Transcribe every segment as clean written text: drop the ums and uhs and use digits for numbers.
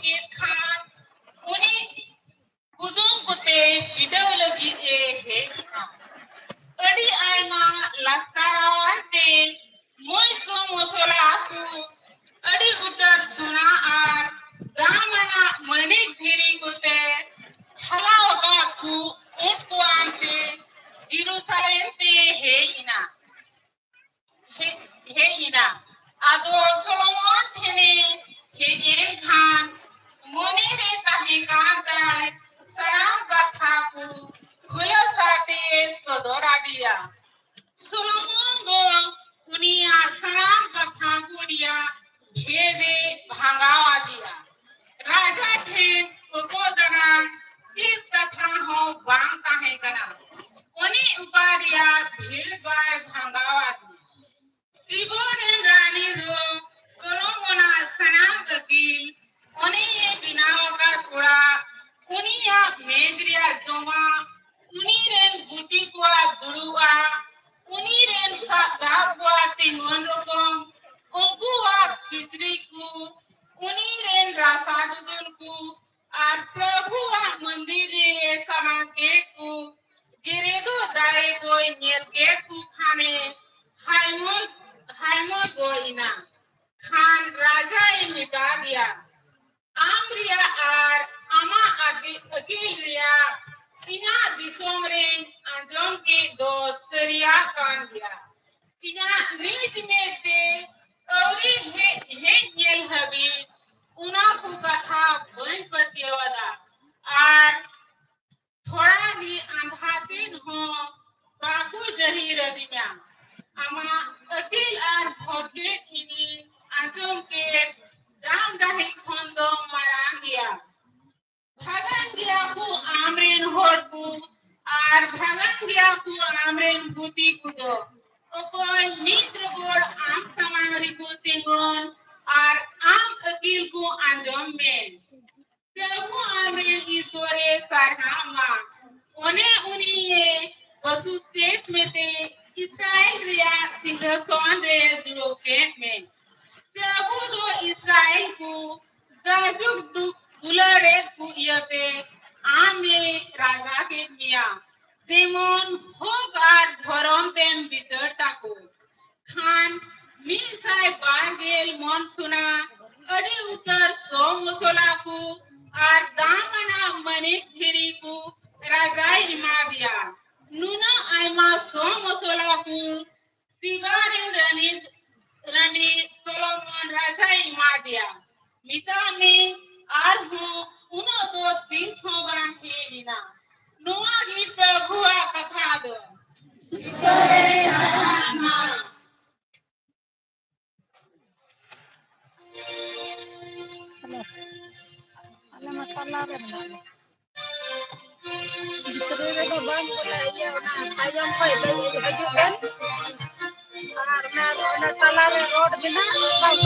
Kit Khan, uni kudum kute video lagi he. Adi aima laskarawan te moiso mosola aku adi utar suna ar damana manik dhiri kute chala oka aku unku ante Jerusalem te he ina ado Solomon thene he en khan mone re tahe kantai saram katha ku hulo sate sodora dia Solomon go unia saram katha ku dia bhede bhangawa dia raja then ko dana chit katha ho bang tahe kana oni upariya bhed bai bhangawa dia Sibon and Rani do Solomona Sanam Gil, Oni Binawaka Kura, Unia Medria Joma, Uniren Butikwa Durua, Uniren Sagabwa Tingon Rokom, Unkuwa Kichriku, Uniren Rasadunku, Ar Prabhuwa Mandire Samakeku, Giredo Daego Nyelkeku Khane, Haimo goina Khan Raja Mitadia Amria ar Ama Agilria Ina Disomre Anjom ke do Seria Kandia Ina Nij Mete Auri He Nyel Habi Una Pukatha Bhain Patiwada ar Thoda hi andhatin ho Baku Jahi Radinya Ama akil ar bhoge ini anjom ke dam dahi khondo marangia bhagan dia ku amren horku ar bhagan dia ku amren guti kudo okoy mitra gor am samangri ku tingon ar am akil ku anjom men Prabhu amren isware sarhama one uniye Vasudev में थे इस्राएल रिया सिंहासन रे दुलोकेट में प्रभु दो इस्राएल को जाजुक दुलरे को यते आमे राजा के मिया जेमन होगार धरम तेम बिचरता को खान मिसाई बागेल मन सुना अड़ी उतर सो मुसला को आर दामना मनिक थिरी को राजा इमा दिया Nuna aima so mosola ku Sibani rani Solomon raja imadia mitami arhu uno do tis ho bang hedina Noa gi prabhua katha do Isore harama Ala matala re na Dikere ko bang boleh ya na ayam ko ito haju kan na tala re road bina kai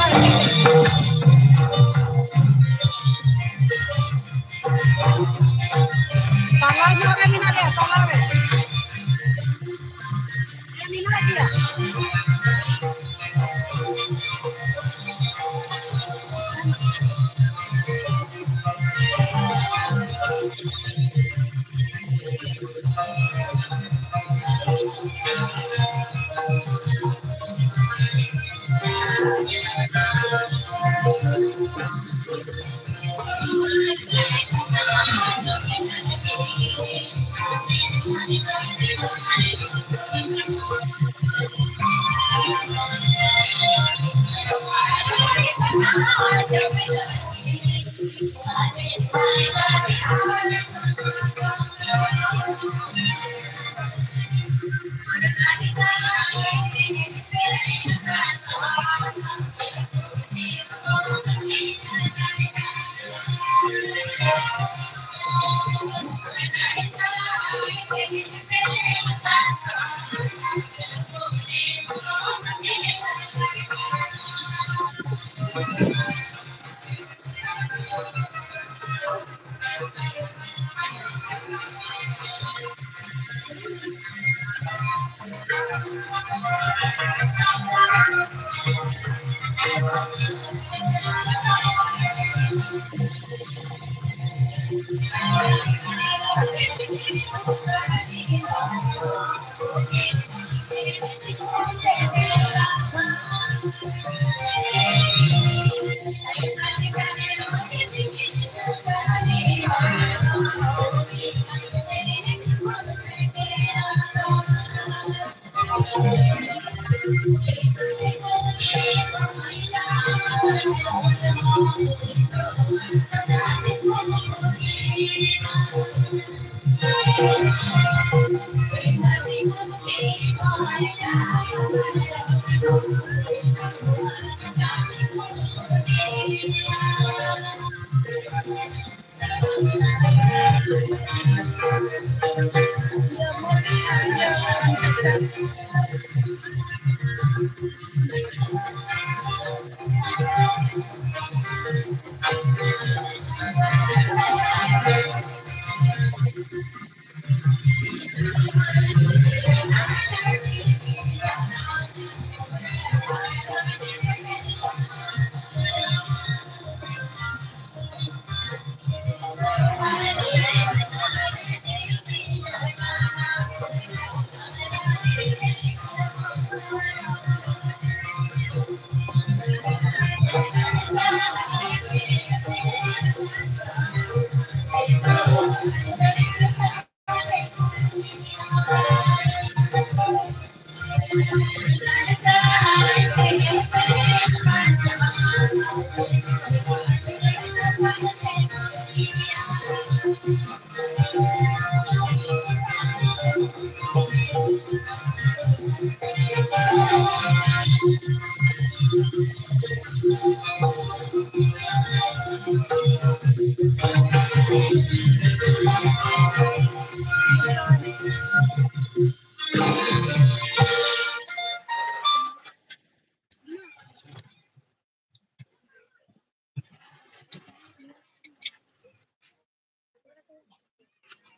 tala jo re mina le tala re mina dia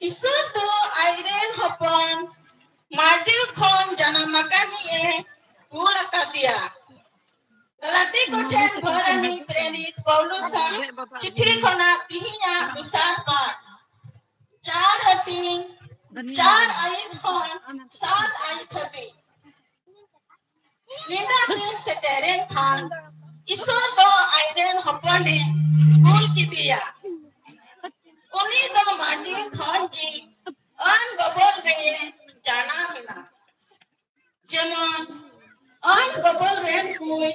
Isuto airen hopon majil khon janamakani ulakadia. Galati koten bharani prenit Paulusa chithi khona tihinya dusarpa. 4 hatin 4 ait khon 7 ait hati. Linda tin seteren khan Isuto airen hoponi ul kidia. Uni do majil khon ki an gobol reye jana mina. Jemon an gobol ren kui